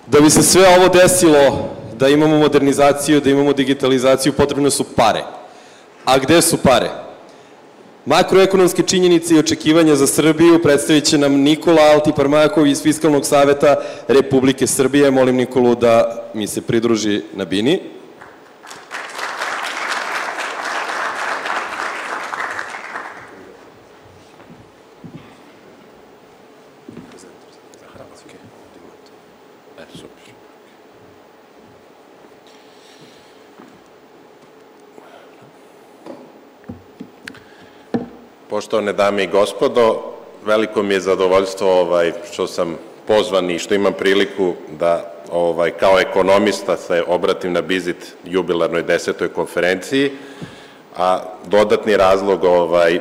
Da bi se sve ovo desilo, da imamo modernizaciju, da imamo digitalizaciju, potrebne su pare. A gde su pare? Makroekonomske činjenice i očekivanja za Srbiju predstavit će nam Nikola Altiparmakov iz Fiskalnog saveta Republike Srbije. Molim Nikolu da mi se pridruži na bini. Poštovane dame i gospodo, veliko mi je zadovoljstvo što sam pozvan i što imam priliku da kao ekonomista se obratim na BIZIT jubilarnoj 10. konferenciji, a dodatni razlog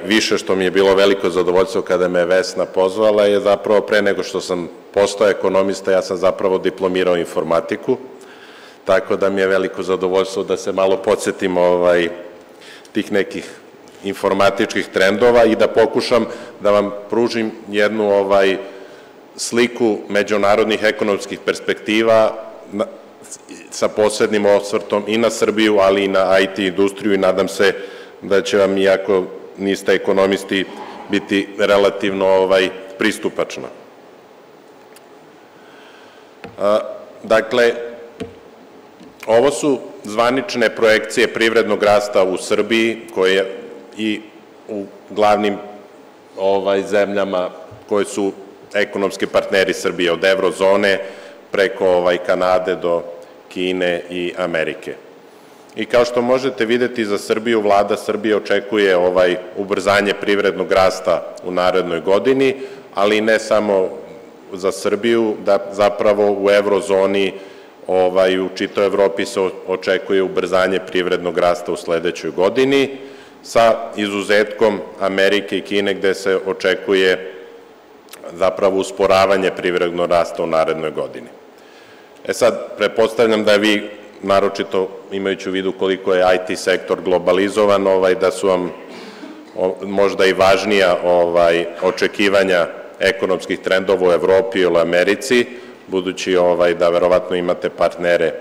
više što mi je bilo veliko zadovoljstvo kada me Vesna pozvala je zapravo pre nego što sam postao ekonomista, ja sam zapravo diplomirao informatiku, tako da mi je veliko zadovoljstvo da se malo podsjetim tih nekih informatičkih trendova i da pokušam da vam pružim jednu sliku međunarodnih ekonomskih perspektiva sa posebnim osvrtom i na Srbiju, ali i na IT industriju i nadam se da će vam, iako niste ekonomisti, biti relativno pristupačno. Dakle, ovo su zvanične projekcije privrednog rasta u Srbiji koje i u glavnim zemljama koje su ekonomski partneri Srbije, od Evrozone preko Kanade do Kine i Amerike. I kao što možete videti, za Srbiju, vlada Srbije očekuje ubrzanje privrednog rasta u narednoj godini, ali ne samo za Srbiju, da zapravo u Evrozoni u čitoj Evropi se očekuje ubrzanje privrednog rasta u sledećoj godini, sa izuzetkom Amerike i Kine gde se očekuje zapravo usporavanje privrednog rasta u narednoj godini. Sad, pretpostavljam da vi, naročito imajući u vidu koliko je IT sektor globalizovan, da su vam možda i važnija očekivanja ekonomskih trendova u Evropi ili Americi, budući da verovatno imate partnere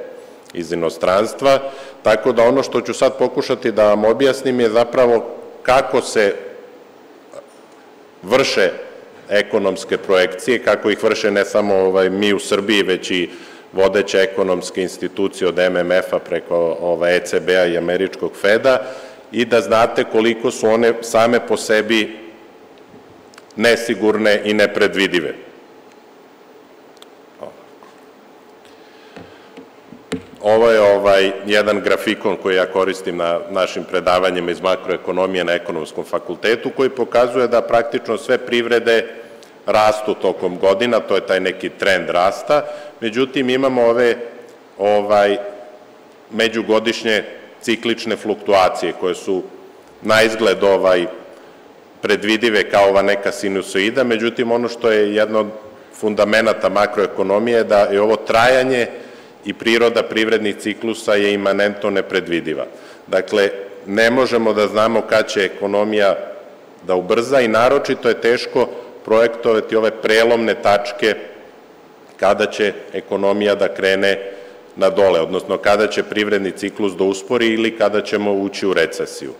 iz inostranstva, tako da ono što ću sad pokušati da vam objasnim je zapravo kako se vrše ekonomske projekcije, kako ih vrše ne samo mi u Srbiji, već i vodeće ekonomske institucije od MMF-a preko ECB-a i američkog Feda i da znate koliko su one same po sebi nesigurne i nepredvidive. Ovo je jedan grafikon koji ja koristim na našim predavanjima iz makroekonomije na Ekonomskom fakultetu, koji pokazuje da praktično sve privrede rastu tokom godina, to je taj neki trend rasta, međutim imamo ove međugodišnje ciklične fluktuacije koje su na izgled predvidive kao ova neka sinusoida, međutim ono što je jedno od fundamenata makroekonomije je da je ovo trajanje i priroda privrednih ciklusa je imanentno nepredvidiva. Dakle, ne možemo da znamo kad će ekonomija da ubrza i naročito je teško projektovati ove prelomne tačke kada će ekonomija da krene na dole, odnosno kada će privredni ciklus da uspori ili kada ćemo ući u recesiju.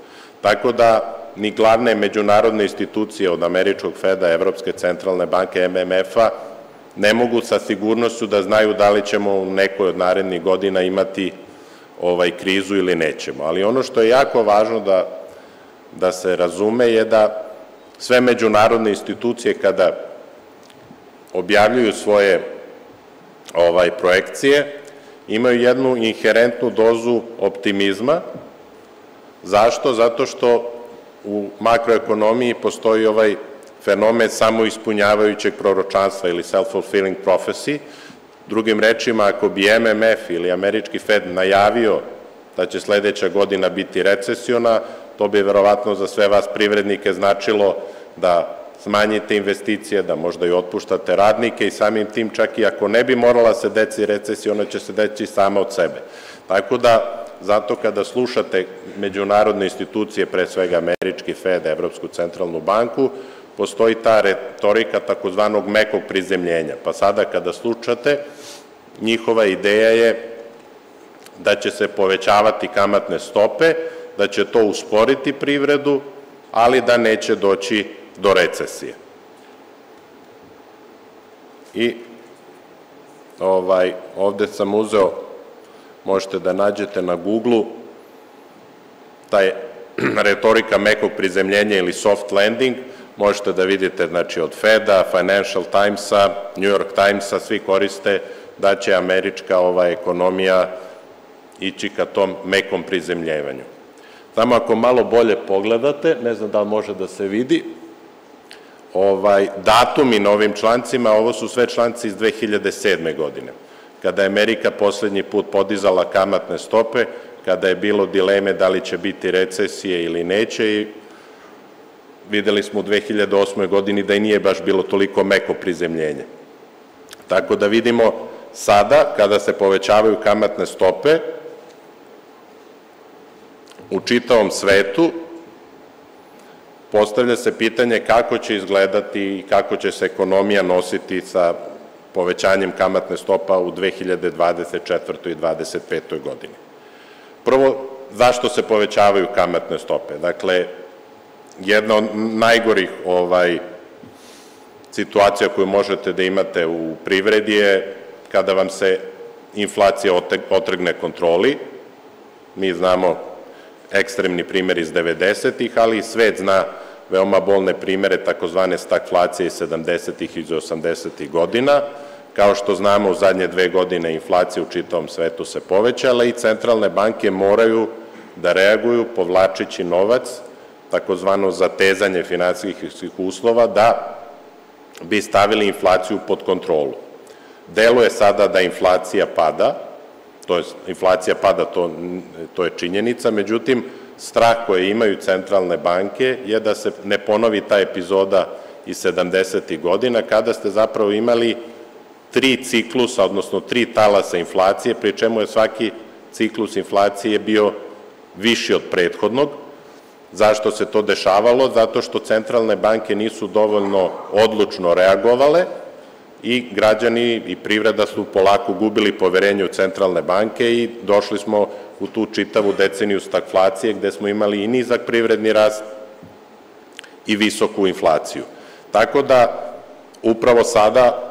Tako da ni glavne međunarodne institucije od američkog Feda, Evropske centralne banke, MMF-a ne mogu sa sigurnošću da znaju da li ćemo u nekoj od narednih godina imati krizu ili nećemo. Ali ono što je jako važno da se razume je da sve međunarodne institucije kada objavljuju svoje projekcije imaju jednu inherentnu dozu optimizma. Zašto? Zato što u makroekonomiji postoji fenomen samoispunjavajućeg proročanstva ili self-fulfilling prophecy. Drugim rečima, ako bi MMF ili američki Fed najavio da će sledeća godina biti recesiona, to bi verovatno za sve vas privrednike značilo da smanjite investicije, da možda i otpuštate radnike i samim tim čak i ako ne bi morala se desi recesija, ona će se deći sama od sebe. Tako da, zato kada slušate međunarodne institucije, pre svega američki Fed, Evropsku centralnu banku, postoji ta retorika takozvanog mekog prizemljenja. Pa sada kada slušate njihova ideja je da će se povećavati kamatne stope, da će to usporiti privredu, ali da neće doći do recesije. I ovde sam uzeo, možete da nađete na Google-u, taj retorika mekog prizemljenja ili soft landing, možete da vidite, znači, od Feda, Financial Timesa, New York Timesa, svi koriste da će američka ekonomija ići ka tom mekom prizemljivanju. Samo ako malo bolje pogledate, ne znam da li može da se vidi, datumi na ovim člancima, ovo su sve članci iz 2007. godine, kada je Amerika poslednji put podizala kamatne stope, kada je bilo dileme da li će biti recesije ili neće, i videli smo u 2008. godini da i nije baš bilo toliko meko prizemljenje. Tako da vidimo sada, kada se povećavaju kamatne stope, u čitavom svetu, postavlja se pitanje kako će izgledati i kako će se ekonomija nositi sa povećanjem kamatne stopa u 2024. i 2025. godini. Prvo, zašto se povećavaju kamatne stope? Dakle, jedna od najgorih situacija koju možete da imate u privredi je kada vam se inflacija otrgne kontroli. Mi znamo ekstremni primer iz 90-ih, ali i svet zna veoma bolne primere takozvane stagflacije iz 70-ih i 80-ih godina. Kao što znamo, u zadnje 2 godine inflacija u čitavom svetu se povećala i centralne banke moraju da reaguju povlačeći novac, takozvano zatezanje finansijskih uslova, da bi stavili inflaciju pod kontrolu. Deluje sada da inflacija pada, to je inflacija pada, to je činjenica, međutim, strah koje imaju centralne banke je da se ne ponovi ta epizoda iz 70. godina, kada ste zapravo imali 3 ciklusa, odnosno 3 talasa inflacije, pri čemu je svaki ciklus inflacije bio viši od prethodnog. Zašto se to dešavalo? Zato što centralne banke nisu dovoljno odlučno reagovale i građani i privreda su polako gubili poverenje u centralne banke i došli smo u tu čitavu deceniju stagflacije gde smo imali i nizak privredni rast i visoku inflaciju. Tako da upravo sada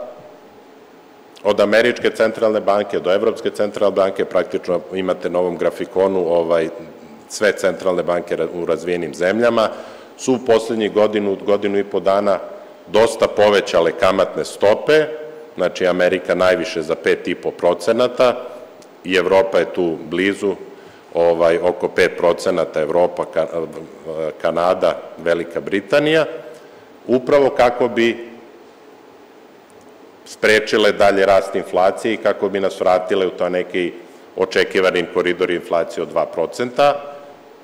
od američke centralne banke do Evropske centralne banke, praktično imate na ovom grafikonu sve centralne banke u razvijenim zemljama, su u poslednjih godinu i po dana dosta povećale kamatne stope, znači Amerika najviše za 5,5% i Evropa je tu blizu, oko 5%, Evropa, Kanada, Velika Britanija, upravo kako bi sprečile dalje rast inflacije i kako bi nas vratile u to neki očekivani koridor inflacije od 2%.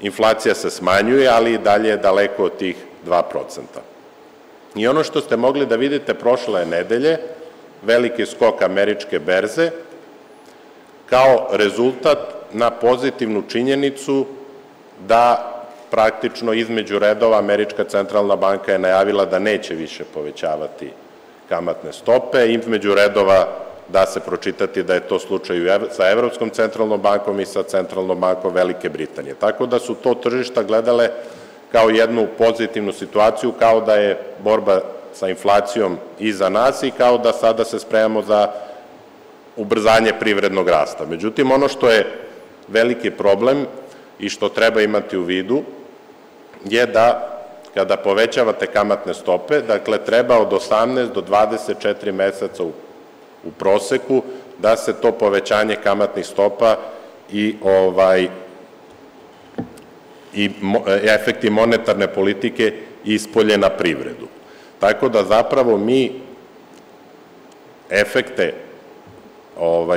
Inflacija se smanjuje, ali i dalje je daleko od tih 2%. I ono što ste mogli da vidite prošle nedelje, veliki skok američke berze, kao rezultat na pozitivnu činjenicu da praktično između redova Američka centralna banka je najavila da neće više povećavati kamatne stope, između redova da se pročitati da je to slučaj sa Evropskom centralnom bankom i sa centralnom bankom Velike Britanije. Tako da su to tržišta gledale kao jednu pozitivnu situaciju, kao da je borba sa inflacijom iza nas i kao da sada se spremamo za ubrzanje privrednog rasta. Međutim, ono što je veliki problem i što treba imati u vidu je da kada povećavate kamatne stope, dakle treba od 18 do 24 meseca u proseku da se to povećanje kamatnih stopa i efekti monetarne politike ispolje na privredu. Tako da zapravo mi efekte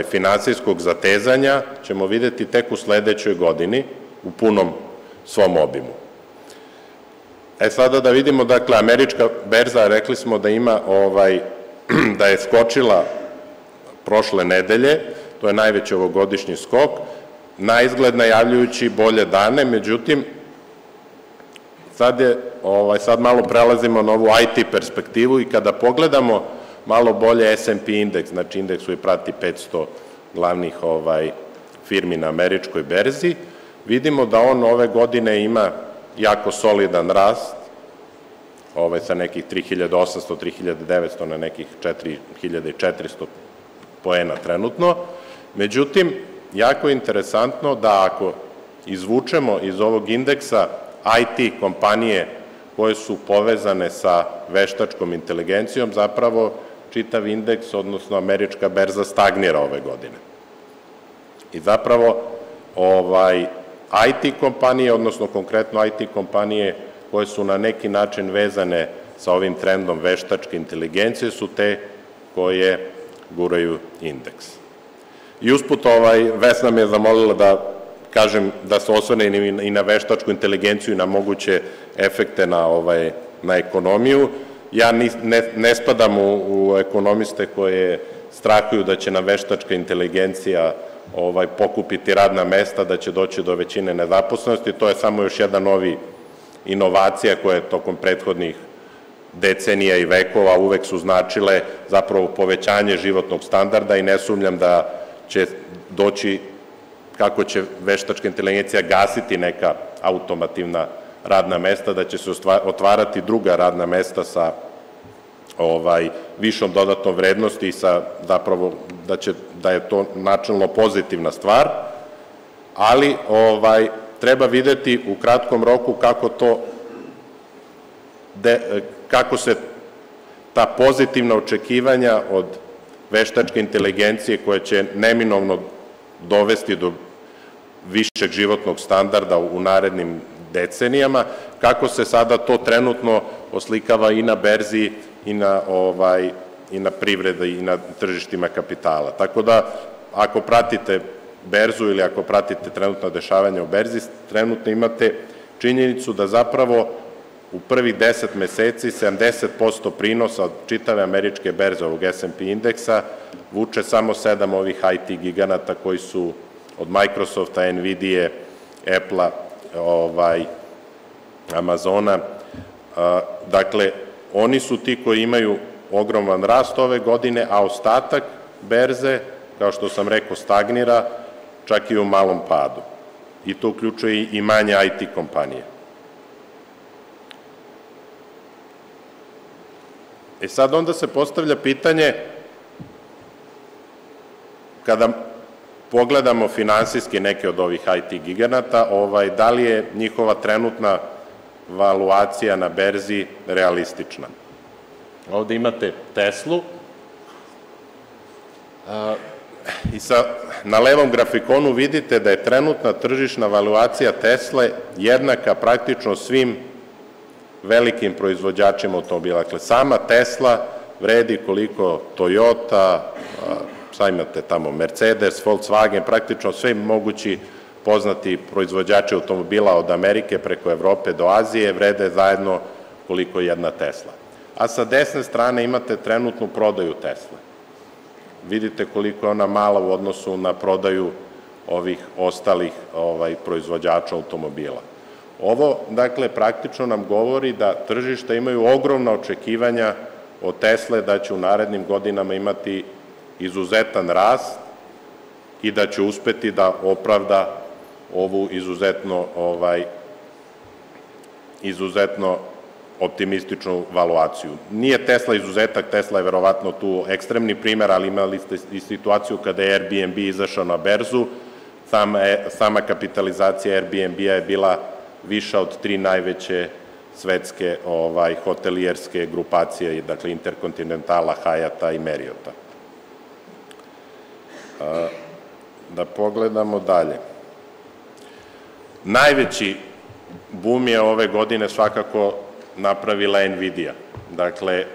finansijskog zatezanja ćemo videti tek u sledećoj godini u punom svom obimu. Sada da vidimo, dakle, američka berza, rekli smo da ima, da je skočila prošle nedelje, to je najveći ovogodišnji skok, na izgled najavljujući bolje dane, međutim, sad malo prelazimo na ovu IT perspektivu i kada pogledamo malo bolje S&P indeks, znači indeks koji prati 500 glavnih firmi na američkoj berzi, vidimo da on ove godine ima jako solidan rast, sa nekih 3800, 3900 na nekih 4400 poena trenutno. Međutim, jako je interesantno da ako izvučemo iz ovog indeksa IT kompanije koje su povezane sa veštačkom inteligencijom, zapravo čitav indeks, odnosno američka berza, stagnira ove godine. I zapravo IT kompanije, odnosno konkretno IT kompanije koje su na neki način vezane sa ovim trendom veštačke inteligencije su te koje guraju indeks. I usput Vesna me je zamolila da kažem da se osvrne i na veštačku inteligenciju i na moguće efekte na ekonomiju. Ja ne spadam u ekonomiste koje strahuju da će nam veštačka inteligencija pokupiti radna mesta, da će doći do većine nezaposlenosti. To je samo još jedna novi inovacija koje tokom prethodnih decenija i vekova uvek su značile zapravo povećanje životnog standarda i ne sumnjam da će doći, kako će veštačka inteligencija gasiti neka automativna radna mesta, da će se otvarati druga radna mesta sa višom dodatnom vrednosti i zapravo da je to načelno pozitivna stvar, ali treba videti u kratkom roku kako se ta pozitivna očekivanja od veštačke inteligencije koja će neminovno dovesti do višeg životnog standarda u narednim decenijama, kako se sada to trenutno oslikava i na berzi i na privredi i na tržištima kapitala. Tako da, ako pratite berzu ili ako pratite trenutno dešavanje u berzi, trenutno imate činjenicu da zapravo u prvih 10 meseci 70% prinosa od čitave američke berze, ovog S&P indeksa, vuče samo 7 ovih IT giganata koji su od Microsofta, Nvidije, Apple-a, Amazona. Dakle, oni su ti koji imaju ogroman rast ove godine, a ostatak berze, kao što sam rekao, stagnira, čak i u malom padu. I to uključuje i manje IT kompanije. Sad onda se postavlja pitanje, kada pogledamo finansijski neke od ovih IT giganata, da li je njihova trenutna valuacija na berzi realistična. Ovde imate Teslu i na levom grafikonu vidite da je trenutna tržišna valuacija Tesle jednaka praktično svim velikim proizvođačima automobila. Dakle, sama Tesla vredi koliko Toyota, sad imate tamo Mercedes, Volkswagen, praktično sve mogući poznati proizvođači automobila od Amerike preko Evrope do Azije vrede zajedno koliko jedna Tesla. A sa desne strane imate trenutnu prodaju Tesle. Vidite koliko je ona mala u odnosu na prodaju ovih ostalih proizvođača automobila. Ovo, dakle, praktično nam govori da tržišta imaju ogromna očekivanja od Tesle da će u narednim godinama imati izuzetan rast i da će uspeti da opravda ovu izuzetno optimističnu valuaciju. Nije Tesla izuzetak, Tesla je verovatno tu ekstremni primer, ali imali ste i situaciju kada je Airbnb izašao na berzu, sama kapitalizacija Airbnb-a je bila viša od 3 najveće svetske hotelijerske grupacije, dakle Interkontinentala, Hyatta i Marriotta. Da pogledamo dalje. Najveći bum je ove godine svakako napravila Nvidija. Dakle,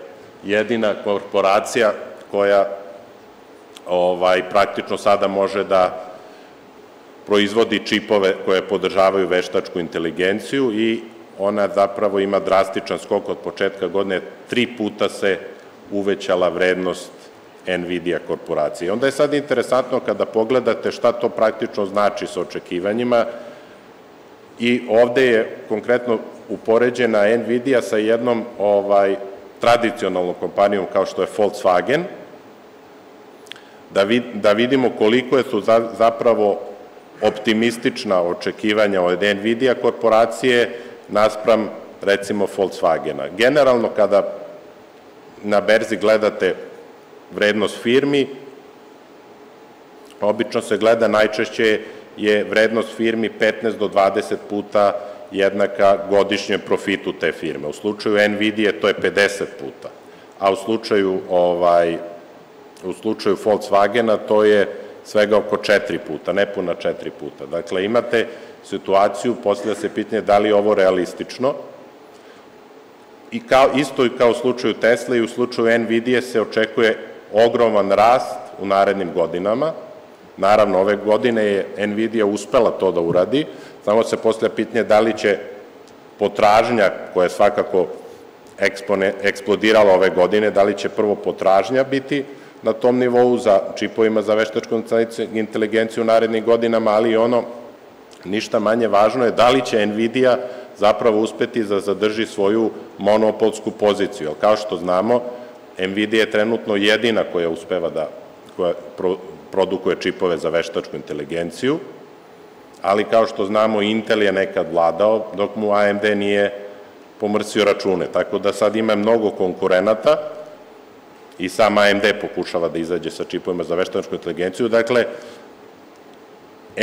jedina korporacija koja praktično sada može da proizvodi čipove koje podržavaju veštačku inteligenciju i ona zapravo ima drastičan skok od početka godine. 3 puta se uvećala vrednost Nvidija korporacije. Onda je sad interesantno kada pogledate šta to praktično znači sa očekivanjima i ovde je konkretno upoređena Nvidija sa jednom tradicionalnom kompanijom kao što je Volkswagen, da vidimo koliko su zapravo optimistična očekivanja od NVIDIA korporacije naspram, recimo, Volkswagena. Generalno, kada na berzi gledate vrednost firmi, obično se gleda, najčešće je vrednost firmi 15 do 20 puta jednaka godišnjem profitu te firme. U slučaju NVIDIA to je 50 puta, a u slučaju Volkswagena to je svega oko 4 puta, nepuna 4 puta. Dakle, imate situaciju, postavlja se pitanje da li je ovo realistično, i isto i kao u slučaju Tesla i u slučaju NVIDIA se očekuje ogroman rast u narednim godinama. Naravno, ove godine je NVIDIA uspela to da uradi, samo se postavlja pitanje da li će potražnja, koja je svakako eksplodirala ove godine, da li će prvo potražnja biti na tom nivou za čipovima za veštačku inteligenciju u narednim godinama, ali i ono ništa manje važno je da li će NVIDIA zapravo uspeti da zadrži svoju monopolsku poziciju. Jer kao što znamo, NVIDIA je trenutno jedina koja uspeva da produkuje čipove za veštačku inteligenciju, ali kao što znamo, Intel je nekad vladao, dok mu AMD nije pomrsio račune. Tako da sad ima mnogo konkurenata i sam AMD pokušava da izađe sa čipovima za veštačku inteligenciju. Dakle,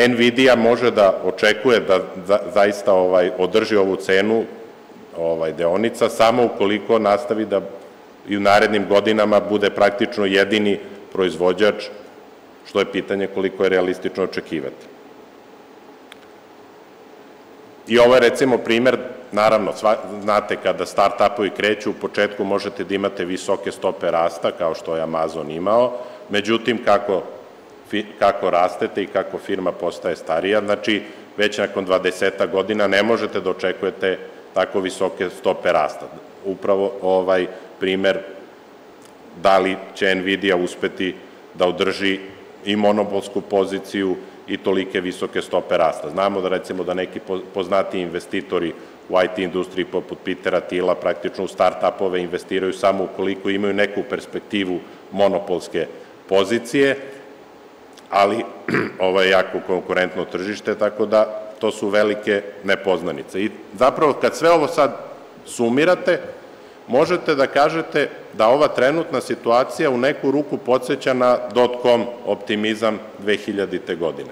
NVIDIA može da očekuje da zaista održi ovu cenu deonica samo ukoliko nastavi da i u narednim godinama bude praktično jedini proizvođač, što je pitanje koliko je realistično očekivati. I ovo je, recimo, primer, naravno, znate, kada start-upovi kreću, u početku možete da imate visoke stope rasta, kao što je Amazon imao, međutim, kako rastete i kako firma postaje starija, znači, već nakon 20 godina ne možete da očekujete tako visoke stope rasta. Upravo ovaj primer da li će NVIDIA uspeti da održi i monopolsku poziciju i tolike visoke stope rasta. Znamo da, recimo, da neki poznati investitori u IT industriji poput Petera Thiela praktično u start-upove investiraju samo ukoliko imaju neku perspektivu monopolske pozicije, ali ovo je jako konkurentno tržište, tako da to su velike nepoznanice. I zapravo, kad sve ovo sad sumirate, možete da kažete da ova trenutna situacija u neku ruku podsjeća na dot-com optimizam 2000. godine.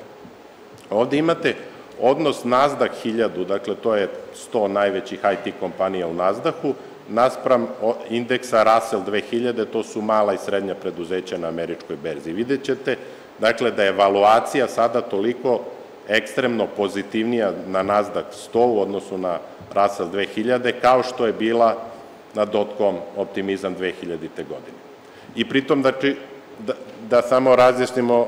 Ovde imate odnos Nasdaq 1000, dakle to je 100 najvećih IT kompanija u Nasdaqu, naspram indeksa Russell 2000, to su mala i srednja preduzeća na američkoj berzi. Vidjet ćete, dakle, da je valuacija sada toliko ekstremno pozitivnija na Nasdaq 100 u odnosu na Russell 2000, kao što je bila na dot-com optimizam 2000. godine. I pritom, da samo razjasnimo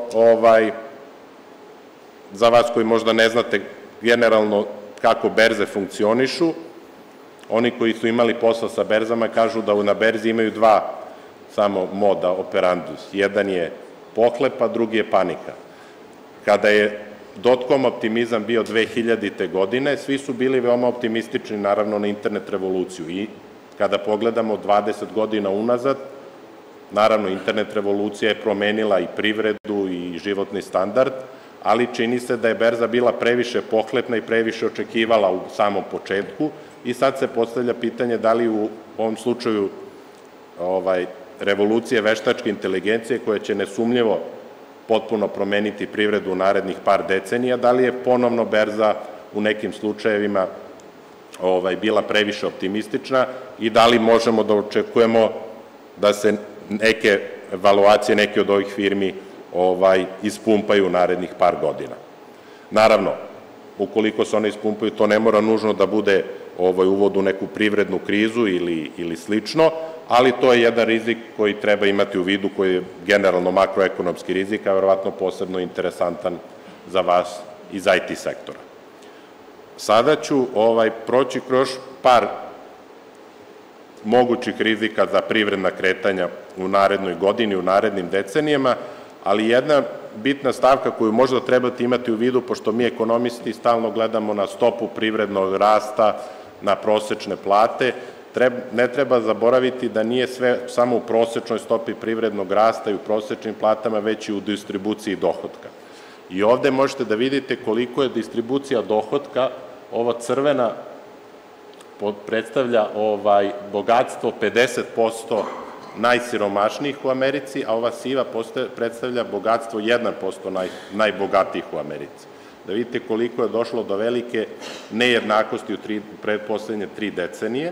za vas koji možda ne znate generalno kako berze funkcionišu, oni koji su imali posla sa berzama kažu da na berzi imaju dva samo moda operandus. Jedan je pohlepa, drugi je panika. Kada je dot-com optimizam bio 2000. godine, svi su bili veoma optimistični, naravno, na internet revoluciju. I kada pogledamo 20 godina unazad, naravno, internet revolucija je promenila i privredu i životni standard, ali čini se da je berza bila previše pohlepna i previše očekivala u samom početku i sad se postavlja pitanje da li u ovom slučaju revolucije veštačke inteligencije, koja će nesumnjivo potpuno promeniti privredu u narednih par decenija, da li je ponovno berza u nekim slučajevima bila previše optimistična i da li možemo da očekujemo da se neke valuacije, neke od ovih firmi ispumpaju u narednih par godina. Naravno, ukoliko se one ispumpaju, to ne mora nužno da bude uvod u neku privrednu krizu ili slično, ali to je jedan rizik koji treba imati u vidu, koji je generalno makroekonomski rizik, a verovatno posebno interesantan za vas iz IT sektora. Sada ću proći kroz par mogućih rizika za privredna kretanja u narednoj godini, u narednim decenijama, ali jedna bitna stavka koju možda trebate imati u vidu, pošto mi ekonomisti stalno gledamo na stopu privrednog rasta, na prosečne plate, Ne treba zaboraviti da nije sve samo u prosečnoj stopi privrednog rasta i u prosečnim platama, već i u distribuciji dohotka. I ovde možete da vidite koliko je distribucija dohotka, ova crvena predstavlja bogatstvo 50% najsiromašnijih u Americi, a ova siva predstavlja bogatstvo 1% najbogatijih u Americi. Da vidite koliko je došlo do velike nejednakosti u predposlednje 3 decenije.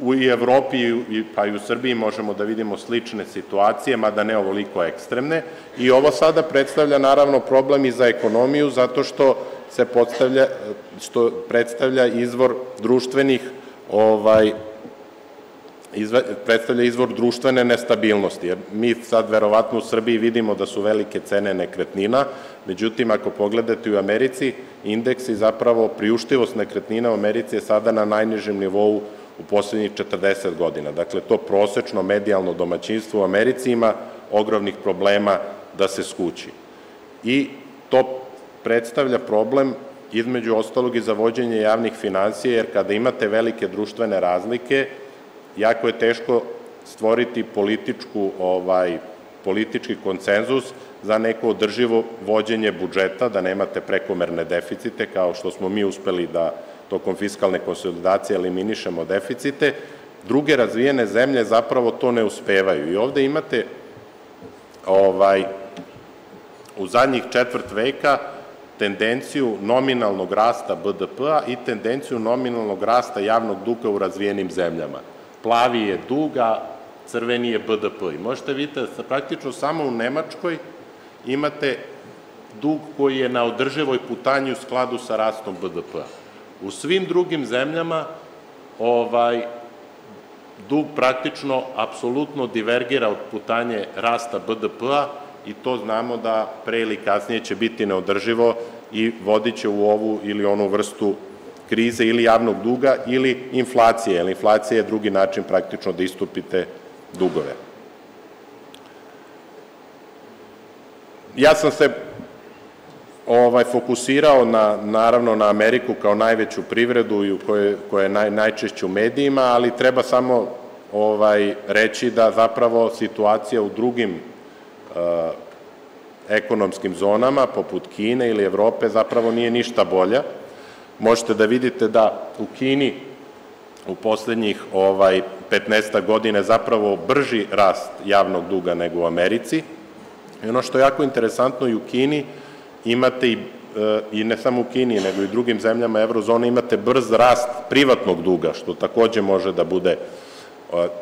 U Evropi pa i u Srbiji možemo da vidimo slične situacije, mada ne ovoliko ekstremne. I ovo sada predstavlja naravno problem i za ekonomiju, zato što predstavlja izvor društvene nestabilnosti. Jer mi sad verovatno u Srbiji vidimo da su velike cene nekretnina, međutim ako pogledate u Americi, indeks i zapravo priuštivost nekretnina u Americi je sada na najnižem nivou u poslednjih 40 godina. Dakle, to prosečno medijalno domaćinstvo u Americi ima ogromnih problema da se skući. I to predstavlja problem između ostalog i za vođenje javnih finansija, jer kada imate velike društvene razlike, jako je teško stvoriti politički konsenzus za neko održivo vođenje budžeta, da nemate prekomerne deficite, kao što smo mi uspeli da tokom fiskalne konsolidacije eliminišemo deficite. Druge razvijene zemlje zapravo to ne uspevaju. I ovde imate u zadnjih četvrt veka tendenciju nominalnog rasta BDP-a i tendenciju nominalnog rasta javnog duga u razvijenim zemljama. Plavi je dug, a crveni je BDP. I možete vidjeti da praktično samo u Nemačkoj imate dug koji je na održivoj putanji u skladu sa rastom BDP-a. U svim drugim zemljama dug praktično apsolutno divergira od putanje rasta BDP-a i to znamo da pre ili kasnije će biti neodrživo i vodit će u ovu ili onu vrstu krize ili javnog duga ili inflacije, jer inflacija je drugi način praktično da istupite dugove. Ja sam se fokusirao naravno na Ameriku kao najveću privredu koja je najčešće u medijima, ali treba samo reći da zapravo situacija u drugim ekonomskim zonama, poput Kine ili Evrope, zapravo nije ništa bolja. Možete da vidite da u Kini u poslednjih 15 godina je zapravo brži rast javnog duga nego u Americi. I ono što je jako interesantno, i u Kini imate, i ne samo u Kini, nego i u drugim zemljama eurozone, imate brz rast privatnog duga, što takođe može da bude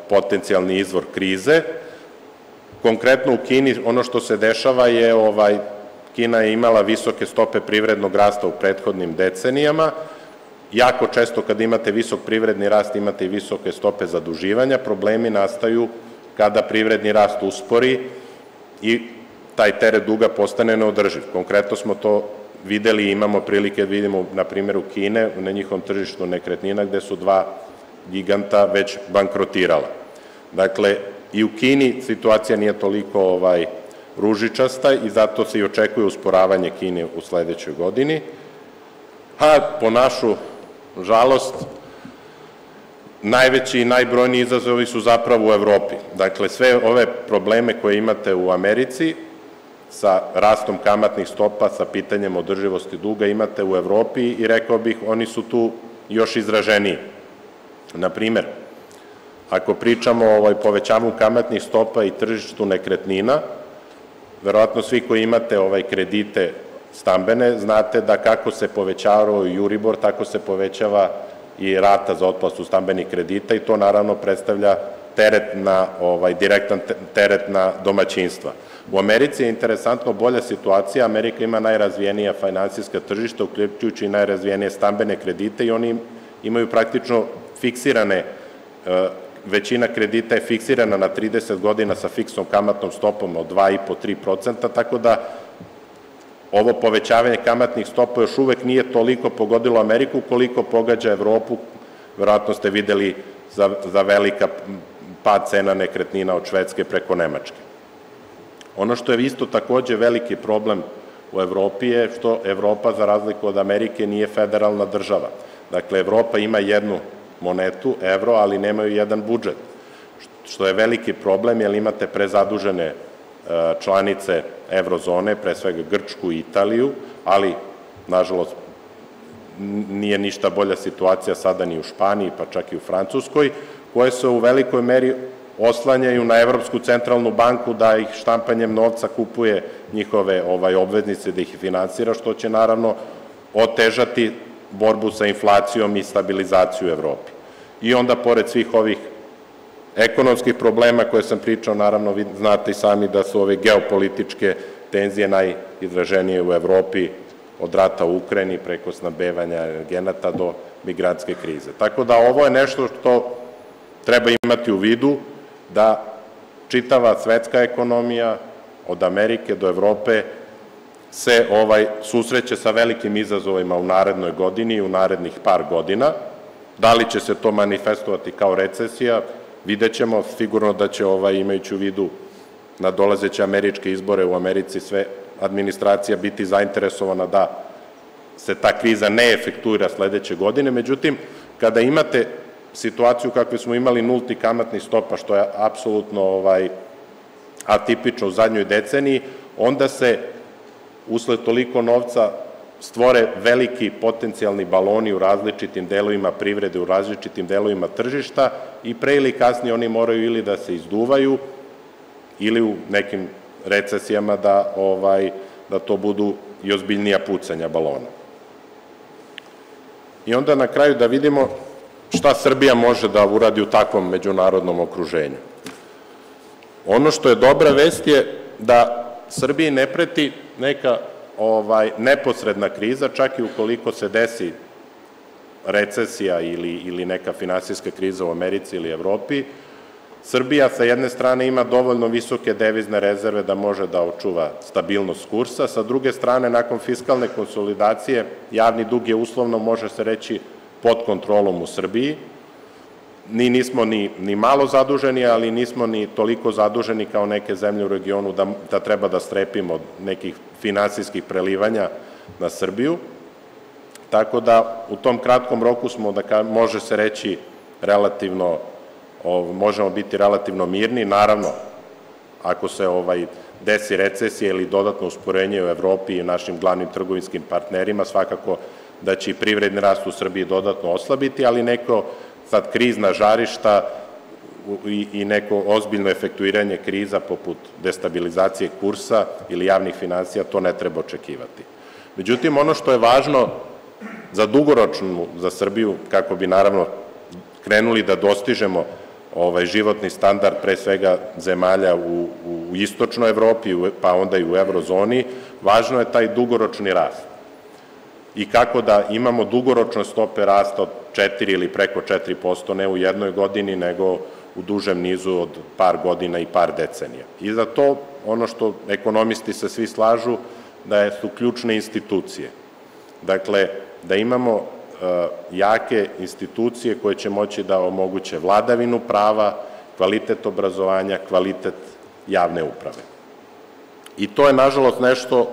potencijalni izvor krize. Konkretno u Kini ono što se dešava je, Kina je imala visoke stope privrednog rasta u prethodnim decenijama. Jako često kad imate visok privredni rast imate i visoke stope zaduživanja. Problemi nastaju kada privredni rast uspori i taj teret duga postane neodrživ. Konkretno smo to videli i imamo prilike da vidimo na primjeru Kine, na njihovom tržištu nekretnina, gde su 2 giganta već bankrotirala. Dakle, i u Kini situacija nije toliko ružičasta i zato se i očekuje usporavanje Kine u sledećoj godini. A po našu žalost, najveći i najbrojniji izazovi su zapravo u Evropi. Dakle, sve ove probleme koje imate u Americi sa rastom kamatnih stopa, sa pitanjem održivosti duga imate u Evropi i rekao bih oni su tu još izraženiji. Naprimer, ako pričamo o povećavanju kamatnih stopa i tržištu nekretnina, verovatno svi koji imate kredite stambene, znate da kako se povećava Euribor, tako se povećava i rata za otplatu stambenih kredita i to naravno predstavlja direktan teret na domaćinstva. U Americi je interesantno bolja situacija. Amerika ima najrazvijenija finansijska tržišta, uključujući i najrazvijenije stambene kredite i oni imaju praktično fiksirane, većina kredita je fiksirana na 30 godina sa fiksnom kamatnom stopom od 2,5-3%, tako da ovo povećavanje kamatnih stopa još uvek nije toliko pogodilo Ameriku koliko pogađa Evropu. Verovatno ste videli za velika pad cena nekretnina od Švedske preko Nemačke. Ono što je isto takođe veliki problem u Evropi je što Evropa, za razliku od Amerike, nije federalna država. Dakle, Evropa ima jednu monetu, evro, ali nemaju jedan budžet, što je veliki problem, jer imate prezadužene članice evrozone, pre svega Grčku i Italiju, ali, nažalost, nije ništa bolja situacija sada ni u Španiji, pa čak i u Francuskoj, koje se u velikoj meri oslanjaju na Evropsku centralnu banku da ih štampanjem novca kupuje njihove obveznice, da ih finansira, što će naravno otežati borbu sa inflacijom i stabilizaciju u Evropi. I onda, pored svih ovih ekonomskih problema koje sam pričao, naravno, vi znate i sami da su ove geopolitičke tenzije najizraženije u Evropi, od rata u Ukrajini preko snabdevanja energenata do migrantske krize. Tako da ovo je nešto što treba imati u vidu, da čitava svetska ekonomija, od Amerike do Evrope, se susreće sa velikim izazovima u narednoj godini i u narednih par godina. Da li će se to manifestovati kao recesija, vidjet ćemo. Sigurno da će, imajući u vidu na dolazeće američke izbore u Americi, sve administracija biti zainteresovana da se ta kriza ne efektuira sledeće godine. Međutim, kada imate situaciju kakvu smo imali nulti kamatni stopa, što je apsolutno atipično u zadnjoj deceniji, onda se usled toliko novca stvore veliki potencijalni baloni u različitim delovima privrede, u različitim delovima tržišta i pre ili kasnije oni moraju ili da se izduvaju ili u nekim recesijama da to budu i ozbiljnija pucanja balona. I onda na kraju da vidimo šta Srbija može da uradi u takvom međunarodnom okruženju. Ono što je dobra vest je da Srbiji ne preti neka neposredna kriza, čak i ukoliko se desi recesija ili neka finansijska kriza u Americi ili Evropi. Srbija sa jedne strane ima dovoljno visoke devizne rezerve da može da očuva stabilnost kursa, sa druge strane, nakon fiskalne konsolidacije, javni dug je uslovno, može se reći, pod kontrolom u Srbiji. Nismo ni malo zaduženi, ali nismo ni toliko zaduženi kao neke zemlje u regionu da treba da strepimo od nekih finansijskih prelivanja na Srbiju. Tako da u tom kratkom roku smo, može se reći, možemo biti relativno mirni. Naravno, ako se desi recesija ili dodatno usporenje u Evropi i našim glavnim trgovinskim partnerima, svakako da će i privredni rast u Srbiji dodatno oslabiti, ali neko sad krizna žarišta i neko ozbiljno efektuiranje kriza poput destabilizacije kursa ili javnih finansija, to ne treba očekivati. Međutim, ono što je važno za dugoročnu, za Srbiju, kako bi naravno krenuli da dostižemo životni standard pre svega zemalja u istočnoj Evropi, pa onda i u evrozoni, važno je taj dugoročni rast. I kako da imamo dugoročne stope rasta od 4 ili preko 4%, ne u jednoj godini, nego u dužem nizu od par godina i par decenija. I za to, ono što ekonomisti se svi slažu, da su ključne institucije. Dakle, da imamo jake institucije koje će moći da omoguće vladavinu prava, kvalitet obrazovanja, kvalitet javne uprave. I to je, nažalost, nešto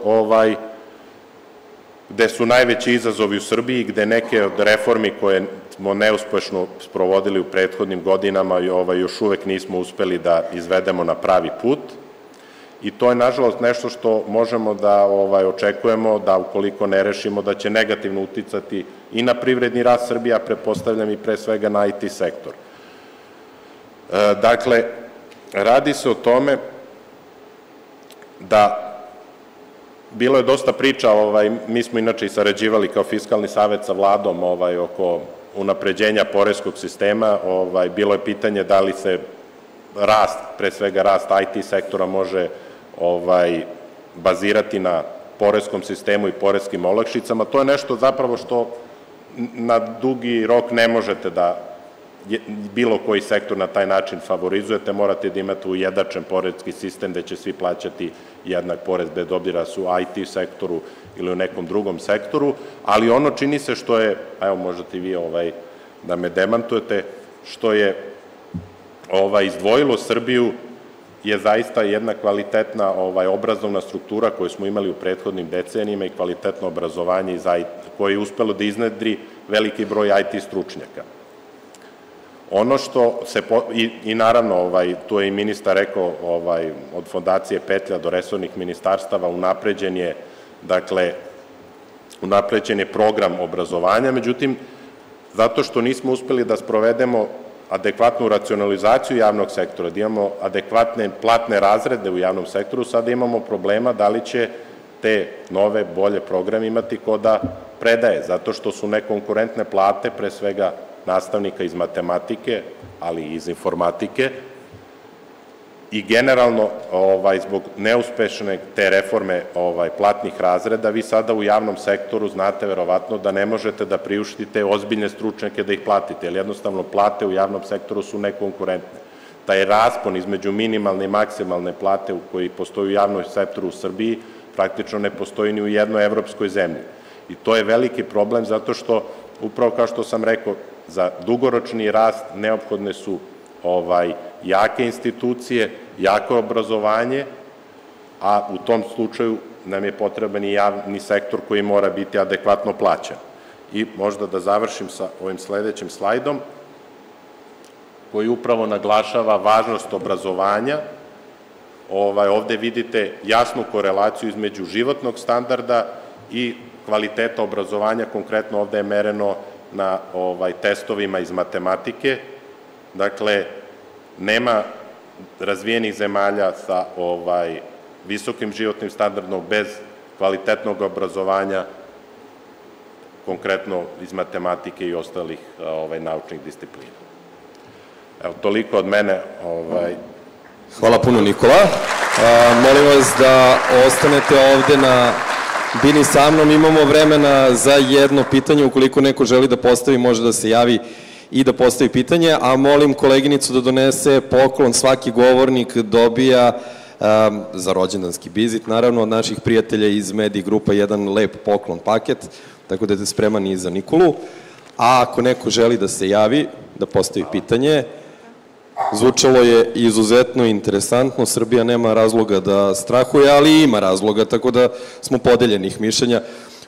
gde su najveći izazovi u Srbiji, gde neke od reformi koje smo neuspešno sprovodili u prethodnim godinama još uvek nismo uspeli da izvedemo na pravi put. I to je, nažalost, nešto što možemo da očekujemo da ukoliko ne rešimo da će negativno uticati i na privredni rast Srbije, a pretpostavljam i pre svega na IT sektor. Dakle, radi se o tome da bilo je dosta priča, mi smo inače i sarađivali kao Fiskalni savet sa vladom oko unapređenja poreskog sistema, bilo je pitanje da li se rast, pre svega rast IT sektora može bazirati na poreskom sistemu i poreskim olakšicama. To je nešto zapravo što na dugi rok ne možete da bilo koji sektor na taj način favorizujete, morate da imate ujednačen poreski sistem gde će svi plaćati jednak porez bez obzira su u IT sektoru ili u nekom drugom sektoru, ali ono čini se što je, evo možete i vi da me demantujete, što je izdvojilo Srbiju je zaista jedna kvalitetna obrazovna struktura koju smo imali u prethodnim decenijima i kvalitetno obrazovanje koje je uspelo da iznedri veliki broj IT stručnjaka. Ono što se, i naravno, tu je i ministar rekao, od Fondacije Petlja do resornih ministarstava unapređen je, dakle, unapređen je program obrazovanja, međutim, zato što nismo uspeli da sprovedemo adekvatnu racionalizaciju javnog sektora, da imamo adekvatne platne razrede u javnom sektoru, sada imamo problema da li će te nove, bolje programe imati ko da predaje, zato što su nekonkurentne plate, pre svega nastavnika iz matematike, ali i iz informatike, i generalno, zbog neuspešne te reforme platnih razreda, vi sada u javnom sektoru znate verovatno da ne možete da priuštite ozbiljne stručnjake da ih platite, jer jednostavno plate u javnom sektoru su nekonkurentne. Taj raspon između minimalne i maksimalne plate koji postoji u javnom sektoru u Srbiji praktično ne postoji ni u jednoj evropskoj zemlji. I to je veliki problem zato što, upravo kao što sam rekao, za dugoročni rast neophodne su jake institucije, jako obrazovanje, a u tom slučaju nam je potreban i javni sektor koji mora biti adekvatno plaćen. I možda da završim sa ovim sledećim slajdom, koji upravo naglašava važnost obrazovanja. Ovde vidite jasnu korelaciju između životnog standarda i kvaliteta obrazovanja, konkretno ovde je mereno na testovima iz matematike. Dakle, nema razvijenih zemalja sa visokim životnim standardom bez kvalitetnog obrazovanja, konkretno iz matematike i ostalih naučnih disciplina. Evo, toliko od mene. Hvala puno, Nikola. Molim vas da ostanete ovde na bini sa mnom. Imamo vremena za jedno pitanje. Ukoliko neko želi da postavi, može da se javi i da postavi pitanje, a molim koleginicu da donese poklon. Svaki govornik dobija za rođendanski vizit, naravno, od naših prijatelja iz Medij grupa, jedan lep poklon paket, tako da je spreman i za Nikolu. A ako neko želi da se javi, da postavi pitanje, zvučalo je izuzetno interesantno, Srbija nema razloga da strahuje, ali ima razloga, tako da smo podeljenih mišljenja.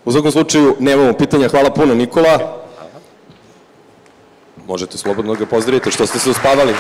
U svakom slučaju, nemamo pitanja. Hvala puno, Nikola. Možete slobodno da ga pozdravite, što ste se uspavali.